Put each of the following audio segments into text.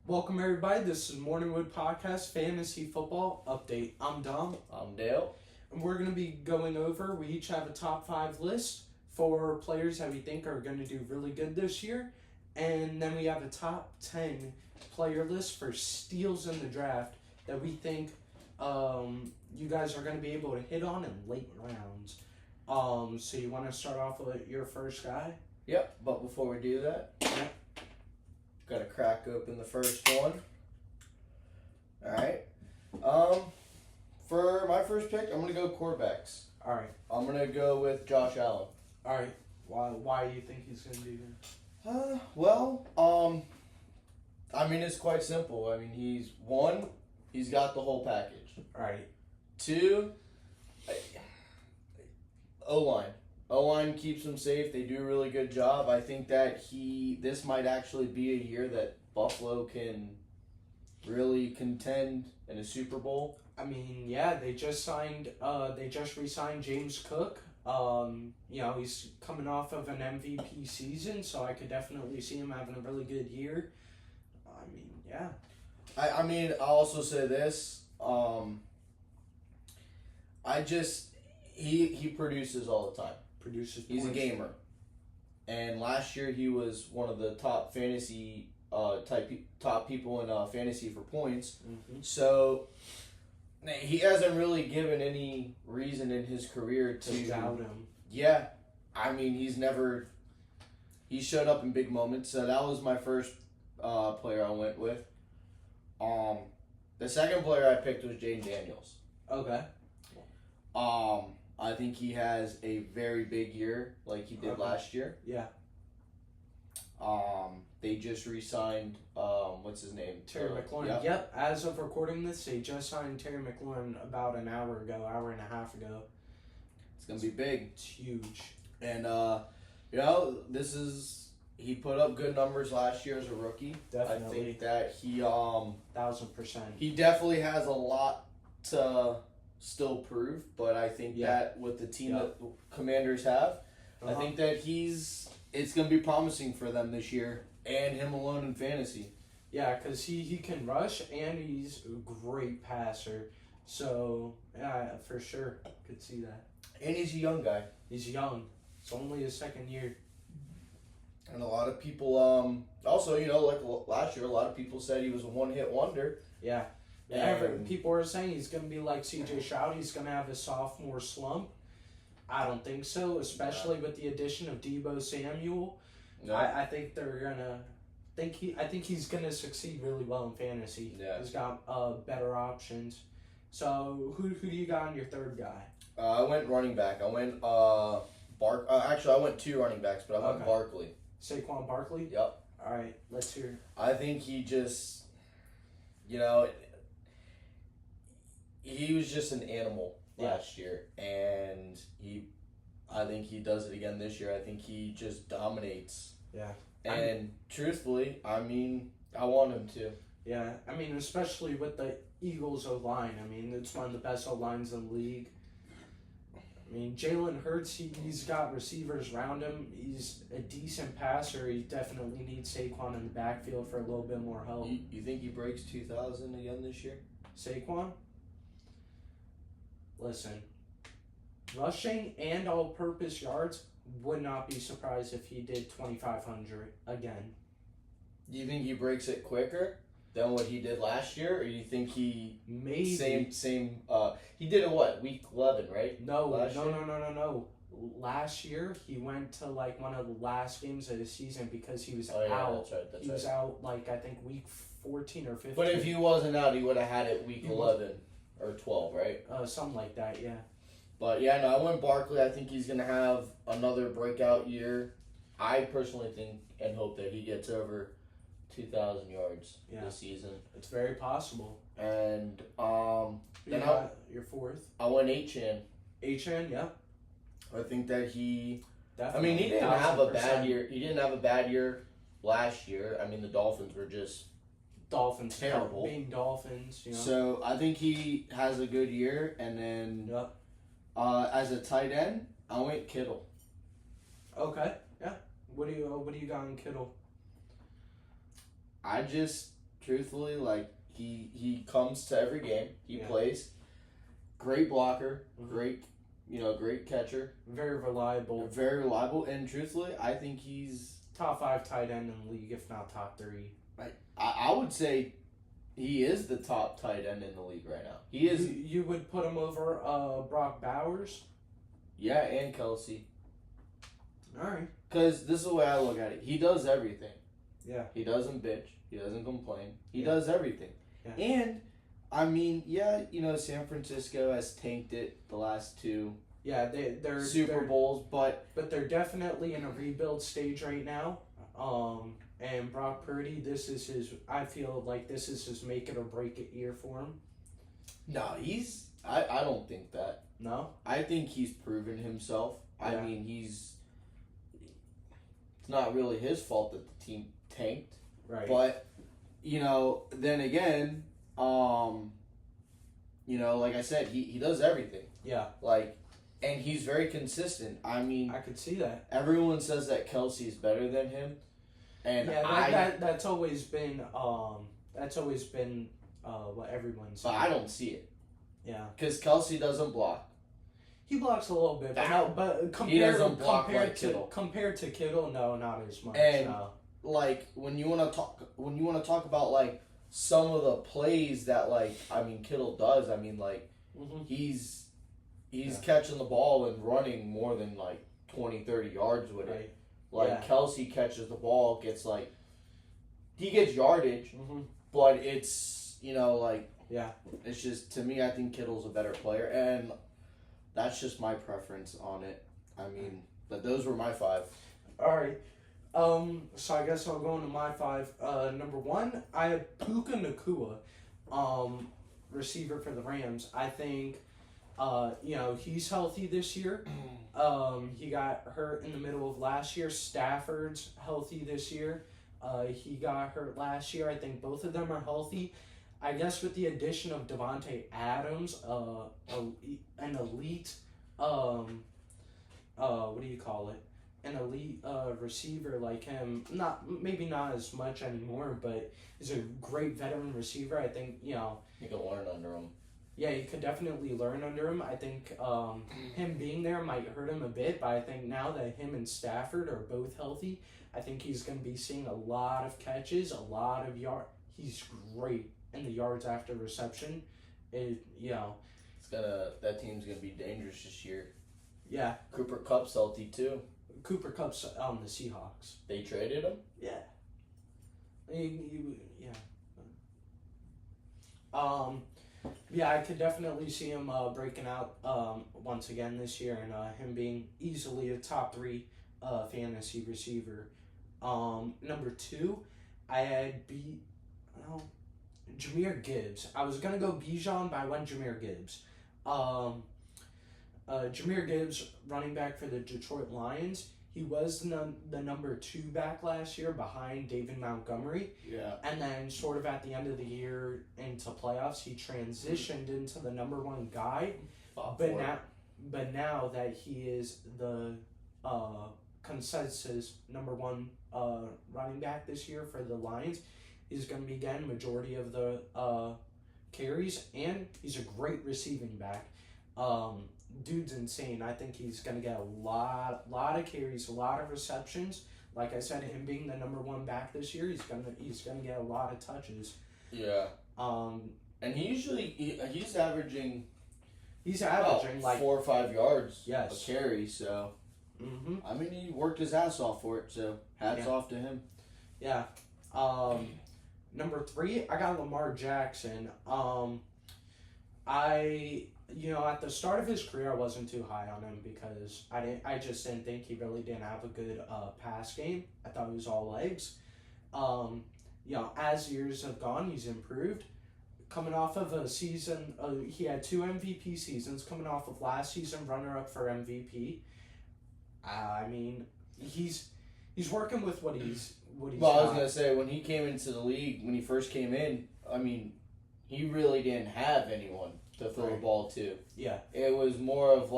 Welcome everybody. This is Morningwood Podcast Fantasy Football Update. I'm Dom. I'm Dale. And we're going to be going over, we each have a top 5 list for players that we think are going to do really good this year. And then we have a top 10 player list for steals in the draft that we think you guys are going to be able to hit on in late rounds. So you want to start off with your first guy? Yep, but before we do that, got to crack open the first one. Alright. For my first pick, I'm going to go quarterbacks. Alright. I'm going to go with Josh Allen. Alright. Why do you think he's going to do that? It's quite simple. He's got the whole package. Alright. 2, O-line. O-line keeps him safe. They do a really good job. I think that this might actually be a year that Buffalo can really contend in a Super Bowl. They just re-signed James Cook. He's coming off of an MVP season, so I could definitely see him having a really good year. I'll also say this. He produces all the time. He's a gamer. And last year he was one of the top fantasy top people in fantasy for points. Mm-hmm. So he hasn't really given any reason in his career to doubt him. Yeah. He showed up in big moments. So that was my first player I went with. The second player I picked was Jayden Daniels. Okay. I think he has a very big year like he did last year. Yeah. They just re-signed, what's his name? Terry McLaurin. Yep. As of recording this, they just signed Terry McLaurin about an hour and a half ago. It's going to be big. It's huge. And, he put up good numbers last year as a rookie. Definitely. I think that he, 1,000%. He definitely has a lot to still prove, but I think that with the team that the Commanders have, I think that it's going to be promising for them this year and him alone in fantasy. Yeah, because he can rush and he's a great passer. So, yeah, for sure. Could see that. And he's a young guy. He's young. It's only his second year. And a lot of people, also, like last year, a lot of people said he was a one-hit wonder. Yeah. People are saying he's going to be like C.J. Stroud. He's going to have a sophomore slump. I don't think so, especially with the addition of Deebo Samuel. No. I think they're going to I think he's going to succeed really well in fantasy. Yeah. He's got better options. So, who do you got on your third guy? I went running back. I went actually, I went 2 running backs, but I went Barkley. Saquon Barkley? Yep. All right, let's hear. I think he just, he was just an animal last year, and I think he does it again this year. I think he just dominates. Yeah. And truthfully, I want him to. Yeah, especially with the Eagles O-line. It's one of the best O-lines in the league. Jalen Hurts, he's got receivers around him. He's a decent passer. He definitely needs Saquon in the backfield for a little bit more help. You think he breaks 2,000 again this year? Saquon? Listen, rushing and all-purpose yards, would not be surprised if he did 2,500 again. Do you think he breaks it quicker than what he did last year, or do you think he maybe same? He did it week 11, right? No. Last year he went to one of the last games of the season because he was out. That's right. He was out I think week 14 or 15. But if he wasn't out, he would have had it week 11 or 12, right? Something like that, yeah. But I went Barkley. I think he's gonna have another breakout year. I personally think and hope that he gets over 2,000 yards this season. It's very possible. And your fourth. I went Achane. Achane, yeah. I think that he. Definitely. He didn't have a bad year. He didn't have a bad year last year. The Dolphins were just terrible. Being Dolphins, So I think he has a good year, and then as a tight end, I went Kittle. Okay, yeah. What do you got on Kittle? I just truthfully. Like, he comes to every game. He Yeah. plays. Great blocker. Mhm. Great catcher. Very reliable. Very reliable. And truthfully, I think he's... Top 5 tight end in the league, if not top 3. I would say he is the top tight end in the league right now. He is. You would put him over Brock Bowers? Yeah, and Kelsey. All right. Because this is the way I look at it. He does everything. Yeah. He doesn't bitch. He doesn't complain. He Yeah. does everything. Yeah. And, I mean, San Francisco has tanked it the last 2 Yeah, they're Super Bowls, but but they're definitely in a rebuild stage right now. And Brock Purdy, I feel like this is his make it or break it year for him. no, I don't think that. No? I think he's proven himself. I Yeah. mean, it's not really his fault that the team tanked. Right. But, then again, like I said, he does everything. Yeah. And he's very consistent. I mean, I could see that. everyone says that Kelsey's better than him. And That's always been what everyone says. but I don't see it. Yeah. Because Kelsey doesn't block. He blocks a little bit, but Ow. compared, doesn't block like to Kittle. compared to Kittle, no, not as much. And- no. When you want to talk about some of the plays that Kittle does, Mm-hmm. he's Yeah. catching the ball and running more than 20, 30 yards with it. Right. Yeah. Kelsey catches the ball, he gets yardage, Mm-hmm. but it's Yeah. it's just, to me, I think Kittle's a better player, and that's just my preference on it. I mean, but those were my 5. All right. So I guess I'll go into my 5. Number 1, I have Puka Nacua, receiver for the Rams. I think, he's healthy this year. He got hurt in the middle of last year. Stafford's healthy this year. He got hurt last year. I think both of them are healthy. I guess with the addition of Devontae Adams, an elite, what do you call it? An elite receiver like him. Maybe not as much anymore, but he's a great veteran receiver. I think You can learn under him. Yeah, you could definitely learn under him. I think him being there might hurt him a bit, but I think now that him and Stafford are both healthy, I think he's going to be seeing a lot of catches, a lot of yards. He's great in the yards after reception. That team's gonna be dangerous this year. Yeah. Cooper Kupp's healthy too. Cooper Kupp's on the Seahawks. They traded him? Yeah. Yeah, I could definitely see him breaking out once again this year, and him being easily a top 3 fantasy receiver. Number 2, I had Jahmyr Gibbs. I was gonna go Bijan, but I went Jahmyr Gibbs. Jahmyr Gibbs, running back for the Detroit Lions. He was the number 2 back last year behind David Montgomery. Yeah. And then sort of at the end of the year into playoffs, he transitioned into the number 1 guy. But now that he is the consensus number 1 running back this year for the Lions, he's going to be getting majority of the carries, and he's a great receiving back. Dude's insane. I think he's going to get a lot of carries, a lot of receptions. Like I said, him being the number 1 back this year, he's gonna get a lot of touches. Yeah. And he's averaging like 4 or 5 yards Yes. a carry. So Mm-hmm. I mean, he worked his ass off for it. So hats off to him. Yeah. Number 3, I got Lamar Jackson. At the start of his career, I wasn't too high on him because I just didn't think he really didn't have a good pass game. I thought it was all legs. As years have gone, he's improved. Coming off of a season, he had 2 MVP seasons. Coming off of last season, runner-up for MVP. I mean, he's working with what he's. Well, I was gonna say, when he came into the league, when he first came in, I mean, he really didn't have anyone to throw the ball to. Yeah. It was more of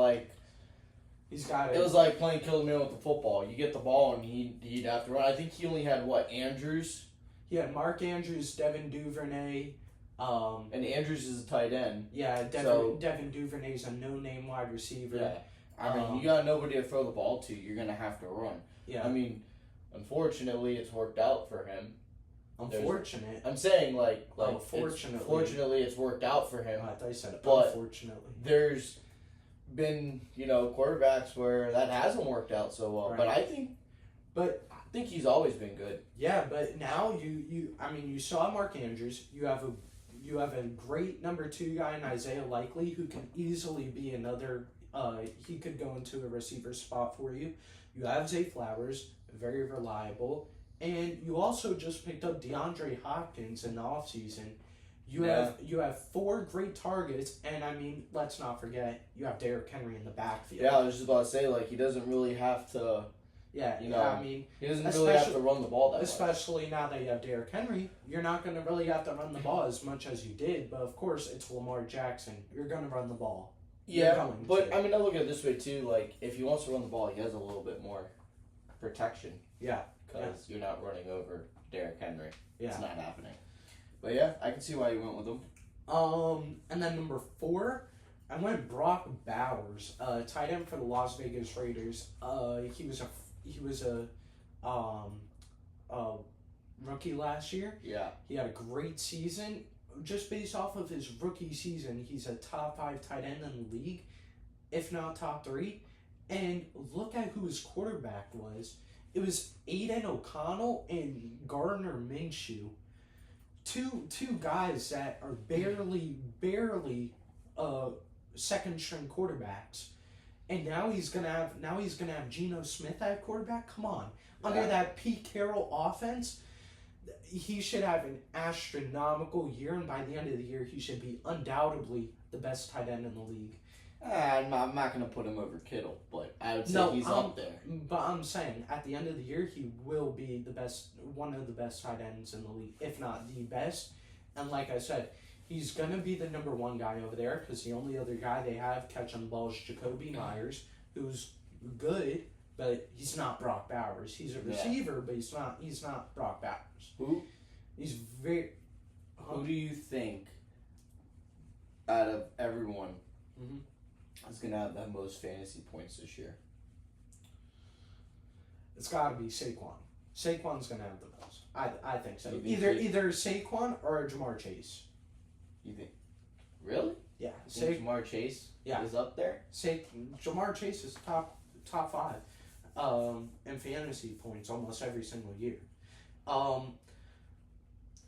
he's got it. It was like playing kill the man with the football. You get the ball and he'd have to run. I think he only had Andrews. He had Mark Andrews, Devin Duvernay. And Andrews is a tight end. Yeah, Devin Duvernay's a no-name wide receiver. Yeah. I mean, you got nobody to throw the ball to. You're going to have to run. Yeah. I mean, unfortunately, it's worked out for him. Unfortunate. I'm saying, fortunately, it's worked out for him. I thought you said but unfortunately. There's been, quarterbacks where that hasn't worked out so well. Right. But I think he's always been good. Yeah, but now you saw Mark Andrews. You have a great number 2 guy in Isaiah Likely who can easily be another. He could go into a receiver spot for you. You have Zay Flowers, very reliable. And you also just picked up DeAndre Hopkins in the offseason. You have 4 great targets, and I mean, let's not forget, you have Derrick Henry in the backfield. Yeah, I was just about to say, he doesn't really have to. Yeah, I mean, he doesn't really have to run the ball that much. Especially now that you have Derrick Henry, you're not going to really have to run the ball as much as you did. But of course, it's Lamar Jackson. You're going to run the ball. Yeah, but I mean, I look at it this way too. If he wants to run the ball, he has a little bit more protection. Yeah. Because you're not running over Derrick Henry. Yeah. It's not happening. But yeah, I can see why you went with him. And then number 4, I went Brock Bowers, tight end for the Las Vegas Raiders. He was a rookie last year. Yeah. He had a great season. Just based off of his rookie season, he's a top 5 tight end in the league, if not top 3. And look at who his quarterback was. It was Aiden O'Connell and Gardner Minshew. Two guys that are barely second string quarterbacks. And now he's gonna have Geno Smith at quarterback. Come on, under that Pete Carroll offense, he should have an astronomical year, and by the end of the year, he should be undoubtedly the best tight end in the league. I'm not gonna put him over Kittle, but I would say he's up there. But I'm saying at the end of the year, he will be one of the best tight ends in the league, if not the best. And like I said, he's going to be the number 1 guy over there because the only other guy they have catching the ball is Jacoby Myers, who's good, but he's not Brock Bowers. He's a receiver, but he's not Brock Bowers. Who? He's very... Who do you think, out of everyone, is going to have the most fantasy points this year? It's got to be Saquon. Saquon's going to have the most. I think so. Either Saquon or Jamar Chase. You think? Really? Yeah. Jamar Chase is up there? Jamar Chase is top 5 in fantasy points almost every single year.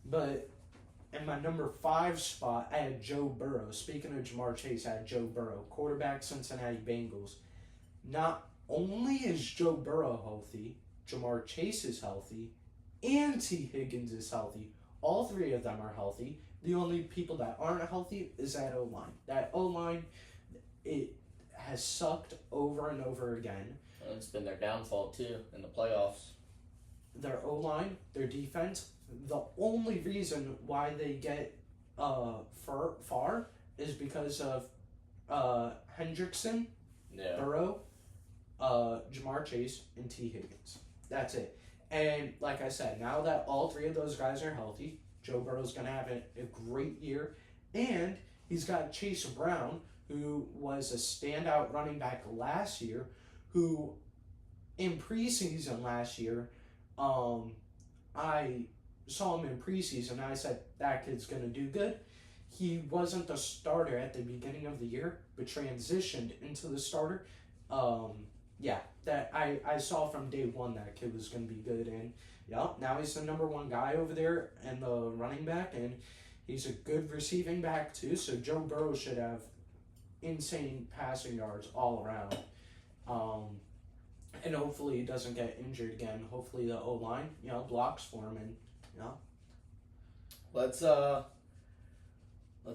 But in my number 5 spot, I had Joe Burrow. Speaking of Jamar Chase, I had Joe Burrow, quarterback, Cincinnati Bengals. Not only is Joe Burrow healthy, Jamar Chase is healthy, and T. Higgins is healthy. All 3 of them are healthy. The only people that aren't healthy is that O-line. That O-line, it has sucked over and over again. Well, it's been their downfall, too, in the playoffs. Their O-line, their defense, the only reason why they get far is because of Hendrickson, Burrow, Jamar Chase, and T. Higgins. That's it. And like I said, now that all 3 of those guys are healthy, Joe Burrow's going to have a great year. And he's got Chase Brown, who was a standout running back last year, who in preseason last year, I saw him in preseason and I said, that kid's going to do good. He wasn't the starter at the beginning of the year, but transitioned into the starter. That I saw from day 1 that kid was going to be good. And now he's the number 1 guy over there and the running back, and he's a good receiving back too. So Joe Burrow should have insane passing yards all around. And hopefully he doesn't get injured again. Hopefully the O-line, blocks for him, and Let's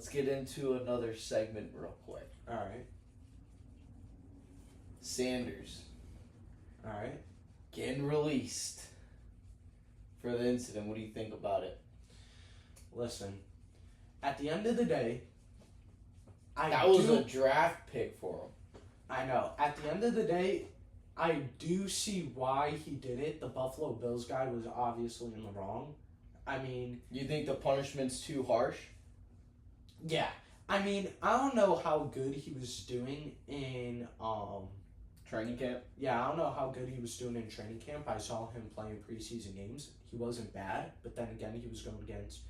get into another segment real quick. All right. Sanders. All right. Getting released for the incident. What do you think about it? Listen, at the end of the day, that was a draft pick for him. I know. At the end of the day, I do see why he did it. The Buffalo Bills guy was obviously in the wrong. I mean, You think the punishment's too harsh? yeah. I mean, I don't know how good he was doing in Training camp? yeah, I don't know how good he was doing in training camp. I saw him playing preseason games. He wasn't bad, but then again, he was going against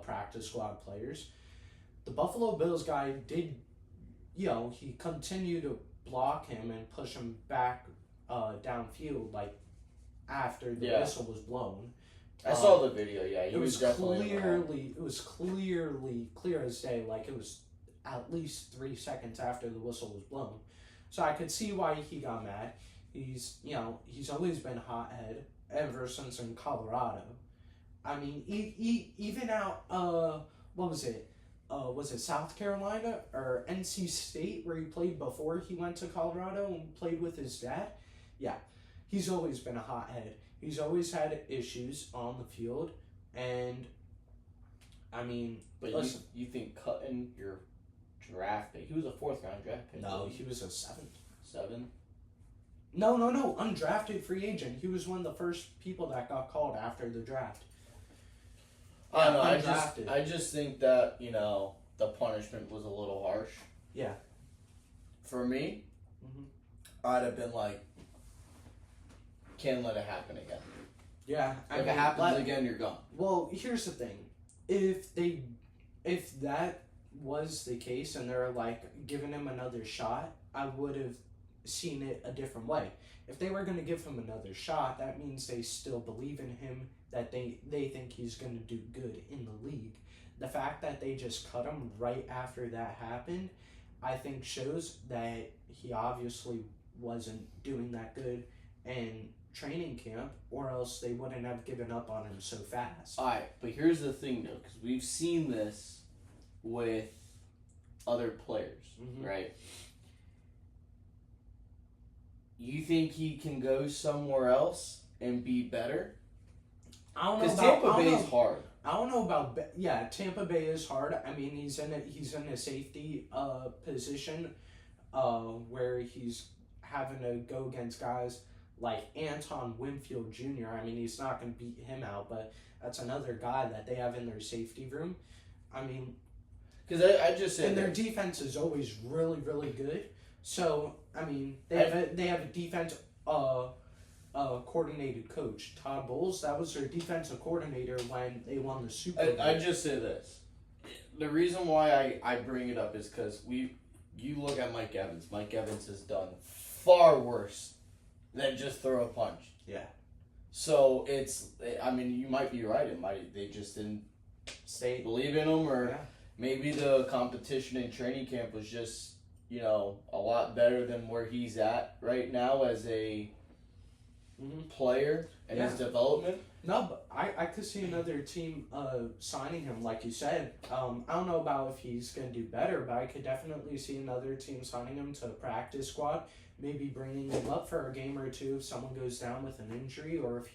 practice squad players. The Buffalo Bills guy did, he continued to block him and push him back downfield, like after the whistle was blown. I saw the video. Yeah, it was clearly clear as day. Like it was at least 3 seconds after the whistle was blown. So I could see why he got mad. He's always been hothead ever since in Colorado. I mean, even out, what was it? Was it South Carolina or NC State where he played before he went to Colorado and played with his dad? Yeah, he's always been a hothead. He's always had issues on the field, and I mean, but listen, you think cutting your draft pick? He was a 4th round draft pick. No, he was a 7th. 7? No, undrafted free agent. He was one of the first people that got called after the draft. I don't know. I just think that the punishment was a little harsh. Yeah. For me, I'd have been like, can't let it happen again. Yeah. If it happens again, you're gone. Well, here's the thing. If that was the case and they're like giving him another shot, I would have seen it a different way. If they were going to give him another shot, that means they still believe in him, that they think he's going to do good in the league. The fact that they just cut him right after that happened, I think shows that he obviously wasn't doing that good in training camp, or else they wouldn't have given up on him so fast. Alright, but here's the thing though, because we've seen this with other players, right? You think he can go somewhere else and be better? I don't know. Because Tampa Bay is hard. I don't know about Tampa Bay is hard. I mean, he's in a safety position where he's having to go against guys like Anton Winfield Jr. I mean, he's not going to beat him out, but that's another guy that they have in their safety room. I mean, because I just said, and their defense is always really, really good. So I mean, they have a defense coordinated coach, Todd Bowles. That was their defensive coordinator when they won the Super Bowl. I just say this. The reason why I bring it up is because you look at Mike Evans. Mike Evans has done far worse than just throw a punch. Yeah. So I mean, you might be right. They just didn't believe in him, or maybe the competition in training camp was just, a lot better than where he's at right now as a player and his development. No, but I could see another team signing him, like you said. I don't know about if he's going to do better, but I could definitely see another team signing him to a practice squad, maybe bringing him up for a game or two if someone goes down with an injury, or if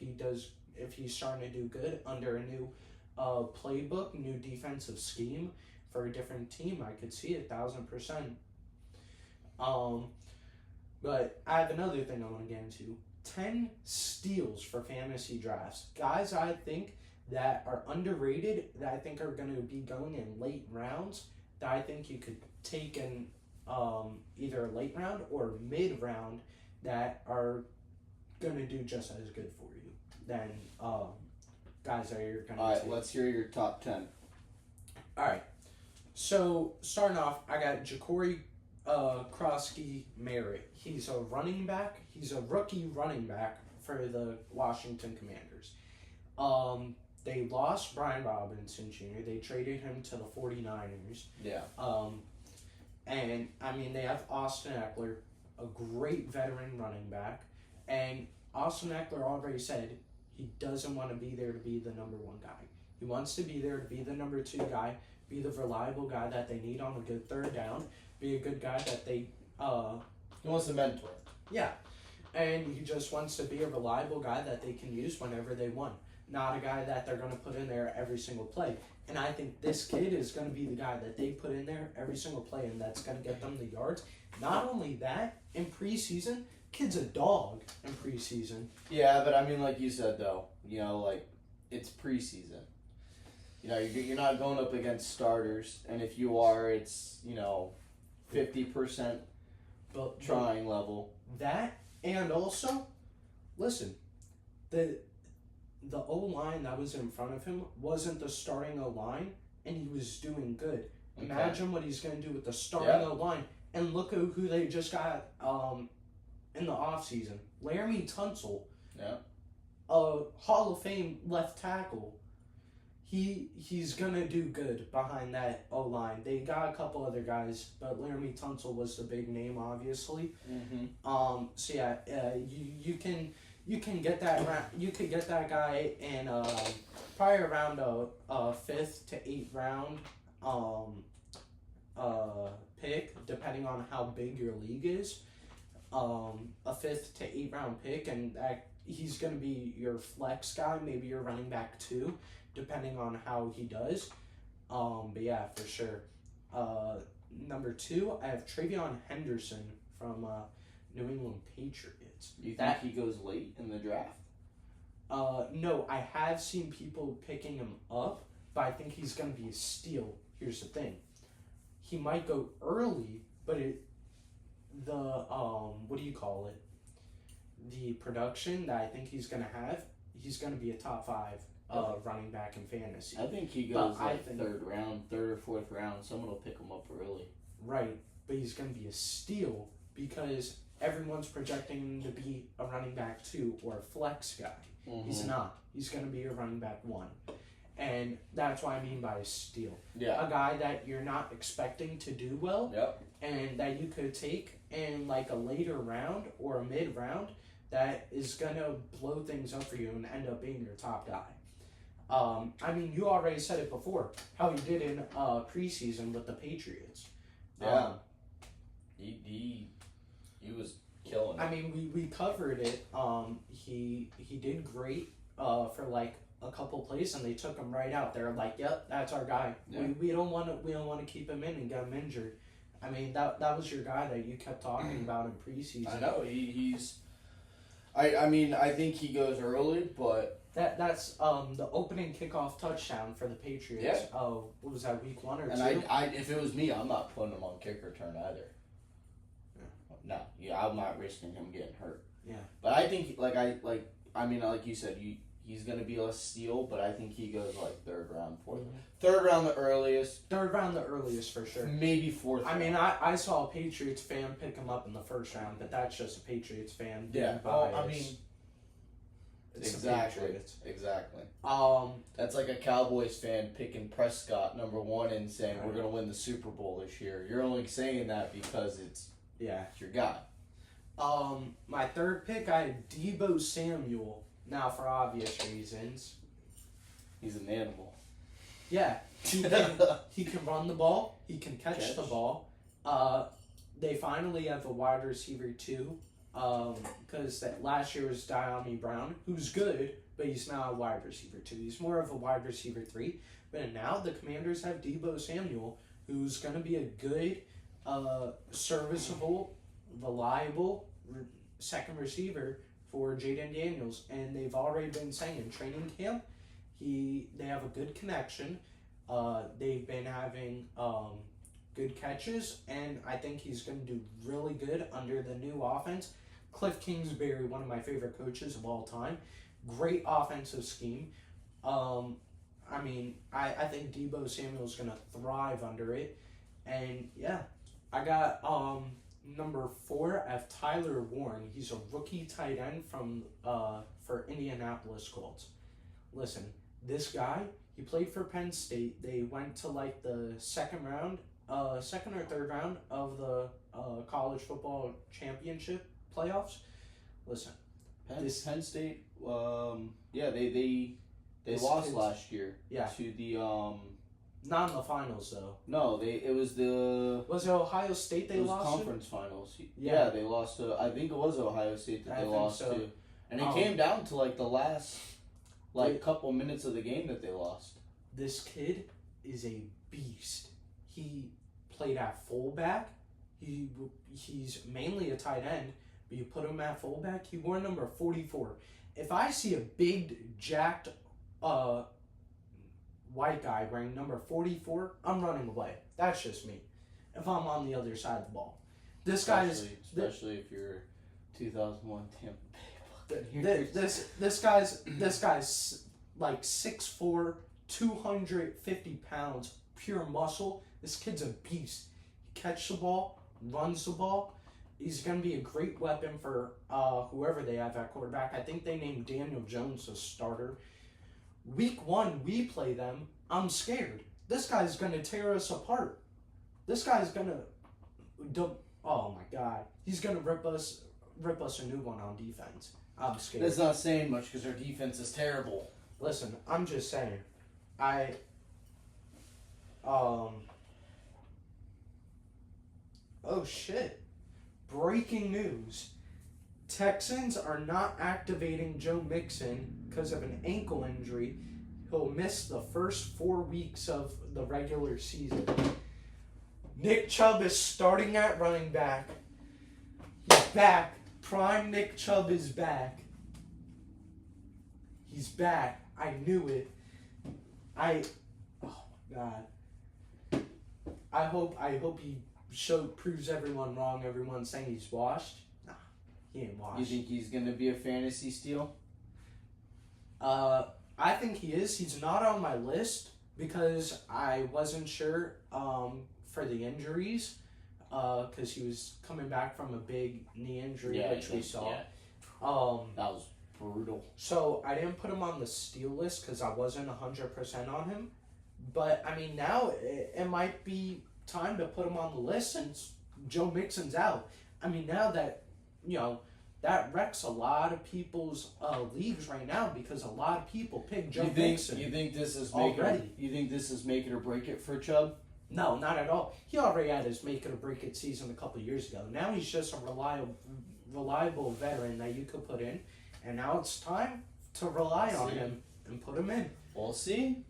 he's starting to do good under a new playbook, new defensive scheme for a different team. I could see it 1,000%. But I have another thing I want to get into. 10 steals for fantasy drafts. Guys I think that are underrated, that I think are going to be going in late rounds, that I think you could take in either a late round or mid round, that are going to do just as good for you than guys that you're going to Alright, let's hear your top 10. Alright. So, starting off, I got Ja'Cory Krosky Merritt. He's a running back. He's a rookie running back for the Washington Commanders. They lost Brian Robinson Jr. They traded him to the 49ers. Yeah. And, I mean, they have Austin Eckler, a great veteran running back. And Austin Eckler already said he doesn't want to be there to be the number one guy. He wants to be there to be the number two guy, be the reliable guy that they need on a good third down, be a good guy that they... He wants a mentor. Yeah. And he just wants to be a reliable guy that they can use whenever they want. Not a guy that they're going to put in there every single play. And I think this kid is going to be the guy that they put in there every single play, and that's going to get them the yards. Not only that, in preseason, kid's a dog in preseason. Yeah, but I mean, like you said, though, it's preseason. You know, you're not going up against starters, and if you are, it's 50% But trying level. that, and also, listen, the O line that was in front of him wasn't the starting O line, and he was doing good. Imagine what he's going to do with the starting O line, and look at who they just got in the offseason. Laramie Tunsil, a Hall of Fame left tackle. He's gonna do good behind that O line. They got a couple other guys, but Laramie Tunsil was the big name, obviously. So yeah, you can get that you could get that guy in probably around a 5th to 8th round pick, depending on how big your league is. A 5th to 8th round pick, and he's gonna be your flex guy, maybe your running back too, depending on how he does. But yeah, for sure. Number 2, I have Travion Henderson from New England Patriots. You think he goes late in the draft? No, I have seen people picking him up, but I think he's going to be a steal. Here's the thing. He might go early, but the production that I think he's going to have, he's going to be a top 5 running back in fantasy. I think he goes third or fourth round. Someone will pick him up early. Right, but he's going to be a steal because everyone's projecting him to be a running back 2 or a flex guy. He's not. He's going to be a running back 1. And that's what I mean by a steal. Yeah. A guy that you're not expecting to do well, and that you could take in like a later round or a mid round that is going to blow things up for you and end up being your top guy. I mean, you already said it before, how he did in preseason with the Patriots. Yeah. He was killing it. I mean, we covered it. He did great for like a couple plays, and they took him right out. They're like, "Yep, that's our guy. Yeah. We don't want to keep him in and get him injured." I mean, that was your guy that you kept talking about in preseason. I know he's. I mean, I think he goes early, but that's the opening kickoff touchdown for the Patriots. Yeah. Oh, what was that, week 1 or 2? And I if it was me, I'm not putting him on kick return either. No, I'm not risking him getting hurt. Yeah. But I think like you said, he's gonna be a steal, but I think he goes like 3rd round, 4th. 3rd round the earliest. 3rd round the earliest for sure. Maybe 4th. I mean, I saw a Patriots fan pick him up in the 1st round, but that's just a Patriots fan. Yeah. Well, I mean, it's exactly. That's like a Cowboys fan picking Prescott number 1 and saying we're gonna win the Super Bowl this year. You're only saying that because it's your guy. My 3rd pick, I had Deebo Samuel. Now, for obvious reasons, he's an animal. Yeah, he can run the ball. He can catch the ball. They finally have a wide receiver too, because that last year was Diami Brown, who's good, but he's not a wide receiver 2. He's more of a wide receiver 3. But now the Commanders have Deebo Samuel, who's going to be a good, serviceable, reliable second receiver for Jaden Daniels, and they've already been saying in training camp, they have a good connection. They've been having good catches, and I think he's going to do really good under the new offense. Cliff Kingsbury, one of my favorite coaches of all time, great offensive scheme. I mean, I think Deebo Samuel's going to thrive under it, and yeah, I got number 4, I have Tyler Warren. He's a rookie tight end for Indianapolis Colts. Listen, this guy, he played for Penn State. They went to like the second or 3rd round of the college football championship playoffs. Listen, Penn State. They lost last year. Yeah. To the Not in the finals though. No, was it Ohio State they lost conference finals. Yeah, they lost to, I think it was Ohio State that they lost to. And it came down to like the last couple minutes of the game that they lost. This kid is a beast. He played at fullback. He's mainly a tight end, but you put him at fullback, he wore number 44. If I see a big jacked white guy wearing number 44, I'm running away. That's just me. If I'm on the other side of the ball. This guy is... Especially if you're 2001 Tampa Bay Buccaneers. This guy's like 6'4", 250 pounds, pure muscle. This kid's a beast. He catches the ball, runs the ball. He's going to be a great weapon for whoever they have at quarterback. I think they named Daniel Jones a starter. Week 1, we play them. I'm scared. This guy's going to tear us apart. This guy's going to... Oh, my God. He's going to rip us a new one on defense. I'm scared. That's not saying much because our defense is terrible. Listen, I'm just saying. Oh, shit. Breaking news. Texans are not activating Joe Mixon because of an ankle injury. He'll miss the first 4 weeks of the regular season. Nick Chubb is starting at running back. He's back. Prime Nick Chubb is back. He's back. I knew it. Oh my God. I hope he proves everyone wrong. Everyone's saying he's washed. Nah, he ain't washed. You think he's gonna be a fantasy steal? I think he is. He's not on my list because I wasn't sure for the injuries because he was coming back from a big knee injury, which we saw. Yeah. That was brutal. So I didn't put him on the steal list because I wasn't 100% on him. But I mean, now it might be time to put him on the list since Joe Mixon's out. I mean, now that that wrecks a lot of people's leagues right now because a lot of people pick Joe Mixon. You think this is already? You think this is make it or break it for Chubb? No, not at all. He already had his make it or break it season a couple years ago. Now he's just a reliable veteran that you could put in, and now it's time to rely on him and put him in. We'll see.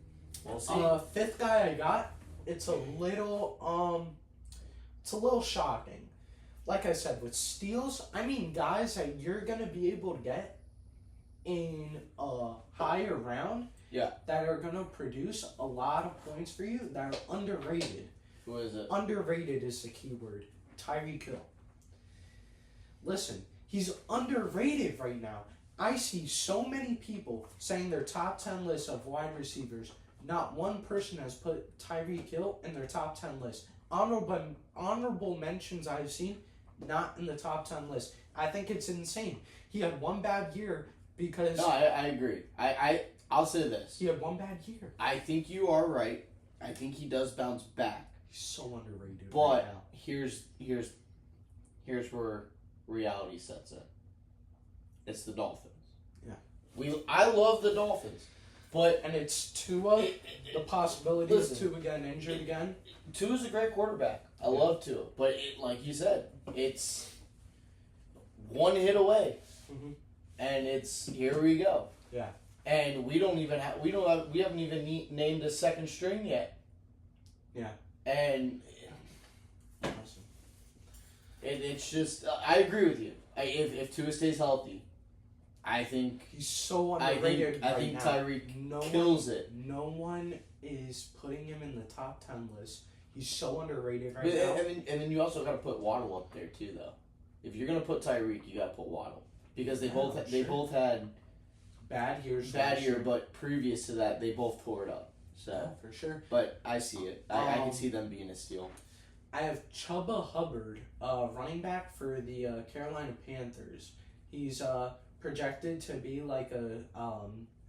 Fifth guy I got. It's a little shocking. Like I said, with steals, I mean guys that you're gonna be able to get in a higher round. Yeah. That are gonna produce a lot of points for you. That are underrated. Who is it? Underrated is the key word. Tyreek Hill. Listen, he's underrated right now. I see so many people saying their top 10 list of wide receivers. Not one person has put Tyreek Hill in their top 10 list. Honorable mentions I've seen, not in the top 10 list. I think it's insane. He had one bad year because... No, I agree. I'll say this. He had one bad year. I think you are right. I think he does bounce back. He's so underrated but right now. Here's where reality sets in. It's the Dolphins. Yeah. I love the Dolphins. And it's Tua, the possibility of Tua getting injured again. Tua's a great quarterback. I love Tua. But like you said, it's one hit away. Mm-hmm. And it's here we go. Yeah. And we haven't even named a second string yet. Yeah. And awesome. It's just I agree with you. If Tua stays healthy, I think he's so underrated. I think Tyreek kills it. No one is putting him in the top 10 list. He's so underrated right now. And then you also got to put Waddle up there too, though. If you're gonna put Tyreek, you got to put Waddle because they both had bad years. But previous to that, they both tore it up. So yeah, for sure. But I see it. I can see them being a steal. I have Chuba Hubbard, running back for the Carolina Panthers. He's projected to be like a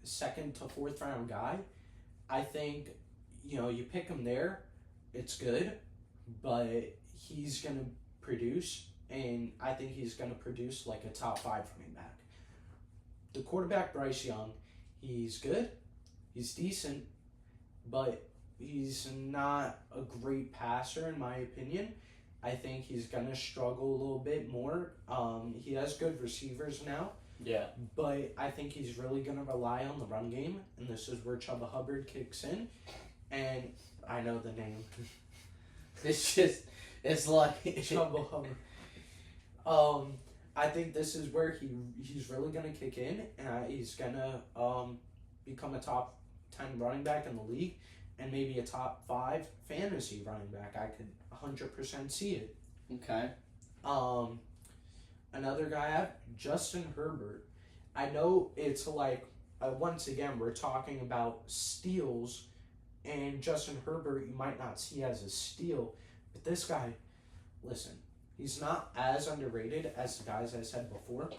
second to fourth round guy. I think you pick him there, it's good, but he's gonna produce, and I think he's gonna produce like a top 5 running back. The quarterback Bryce Young, he's good, he's decent, but he's not a great passer in my opinion. I think he's gonna struggle a little bit more. He has good receivers now. Yeah. But I think he's really going to rely on the run game, and this is where Chuba Hubbard kicks in. And I know the name. It's like... Chuba Hubbard. I think this is where he's really going to kick in, and he's going to become a top 10 running back in the league and maybe a top 5 fantasy running back. I could 100% see it. Okay. Another guy I have, Justin Herbert. I know it's like, once again, we're talking about steals, and Justin Herbert you might not see as a steal, but this guy, listen, he's not as underrated as the guys I said before,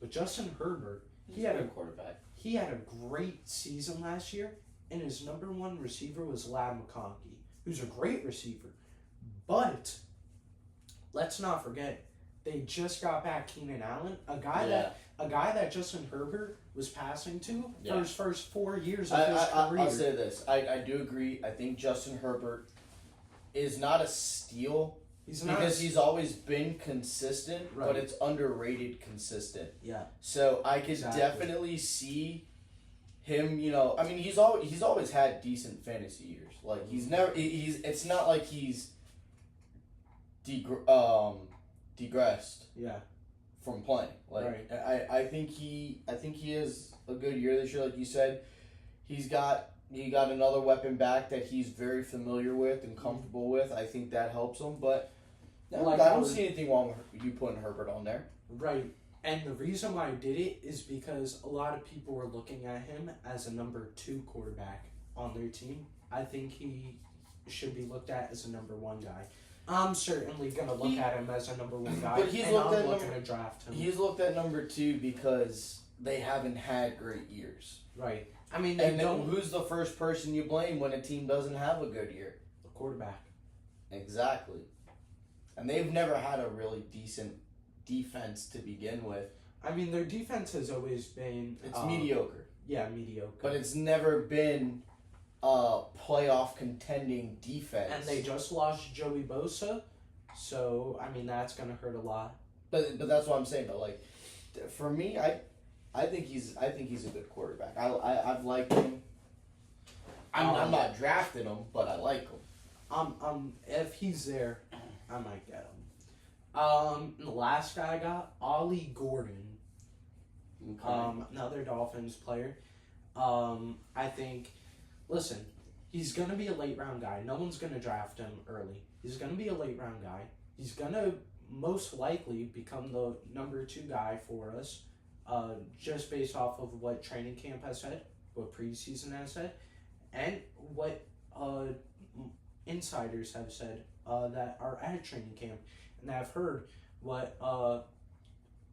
but Justin Herbert, he had a quarterback. He had a great season last year, and his number 1 receiver was Ladd McConkey, who's a great receiver. But let's not forget, they just got back Keenan Allen, a guy that Justin Herbert was passing to for his first 4 years of his career. I'll say this. I do agree. I think Justin Herbert is not a steal because he's always been consistent, right. but it's underrated consistent. Yeah. So I could definitely see him, I mean, he's always had decent fantasy years. Like it's not like he's digressed. Yeah. From playing. Like right. I think he has a good year this year, like you said. He got another weapon back that he's very familiar with and comfortable with. I think that helps him, but I don't see anything wrong with you putting Herbert on there. Right. And the reason why I did it is because a lot of people were looking at him as a number 2 quarterback on their team. I think he should be looked at as a number 1 guy. I'm certainly going to look at him as a number 1 guy, but I'm looking to draft him. He's looked at number 2 because they haven't had great years. Right. I mean, who's the first person you blame when a team doesn't have a good year? The quarterback. Exactly. And they've never had a really decent defense to begin with. I mean, their defense has always been... It's mediocre. Yeah, mediocre. But it's never been a playoff contending defense. And they just lost Joey Bosa, so, I mean, that's going to hurt a lot. But that's what I'm saying, but, like, for me, I think he's a good quarterback. I've liked him. I'm not drafting him, but I like him. If he's there, I might get him. The last guy I got, Ollie Gordon. Okay. Another Dolphins player. I think, listen, he's going to be a late round guy. No one's going to draft him early. He's going to be a late round guy. He's going to most likely become the number 2 guy for us, just based off of what training camp has said, what preseason has said, and what insiders have said that are at training camp. And I've heard what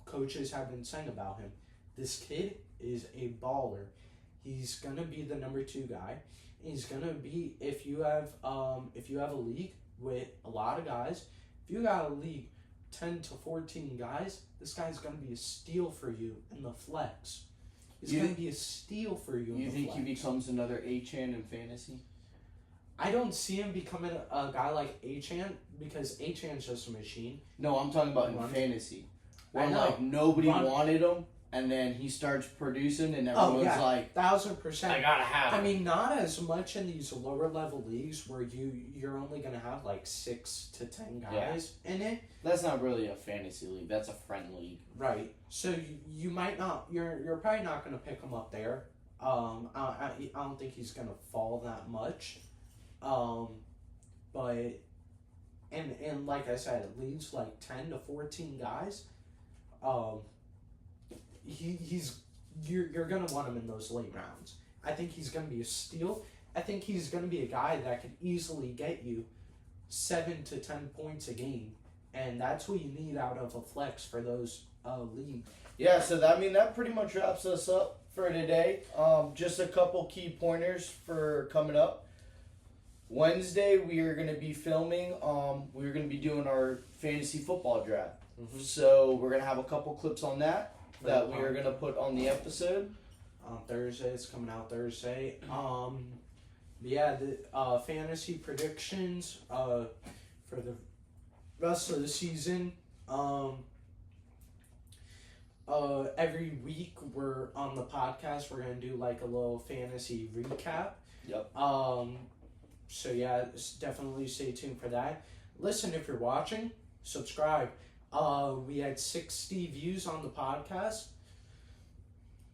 coaches have been saying about him. This kid is a baller. He's gonna be the number 2 guy. He's gonna be if you have a league with a lot of guys. If you got a league 10 to 14 guys, this guy's gonna be a steal for you in the flex. He's gonna be a steal for you. You think he becomes another Achane in fantasy? I don't see him becoming a guy like Achane because Achane's just a machine. No, I'm talking about in fantasy. When nobody wanted him, and then he starts producing, and everyone's like, 1,000%. I gotta have him. I mean, not as much in these lower level leagues where you're only gonna have like 6 to 10 guys in it. That's not really a fantasy league. That's a friend league. Right. So you might not. You're probably not gonna pick him up there. I don't think he's gonna fall that much. But and like I said, it leaves like 10 to 14 guys. You're gonna want him in those late rounds. I think he's gonna be a steal. I think he's gonna be a guy that can easily get you 7 to 10 points a game, and that's what you need out of a flex for those leagues. Yeah, so that pretty much wraps us up for today. Just a couple key pointers for coming up. Wednesday, we are going to be filming. We're going to be doing our fantasy football draft. Mm-hmm. So we're going to have a couple clips on that we are going to put on the episode. On Thursday, it's coming out Thursday. The fantasy predictions for the rest of the season. Every week we're on the podcast. We're going to do like a little fantasy recap. Yep. So yeah, definitely stay tuned for that. Listen, if you're watching, subscribe. We had 60 views on the podcast.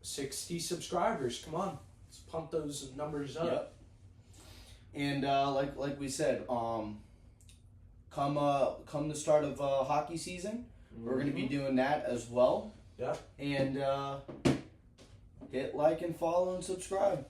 60 subscribers. Come on, Let's pump those numbers up. Yep. And like we said, come the start of hockey season, we're going to be doing that as well. Yep. And hit like and follow and subscribe.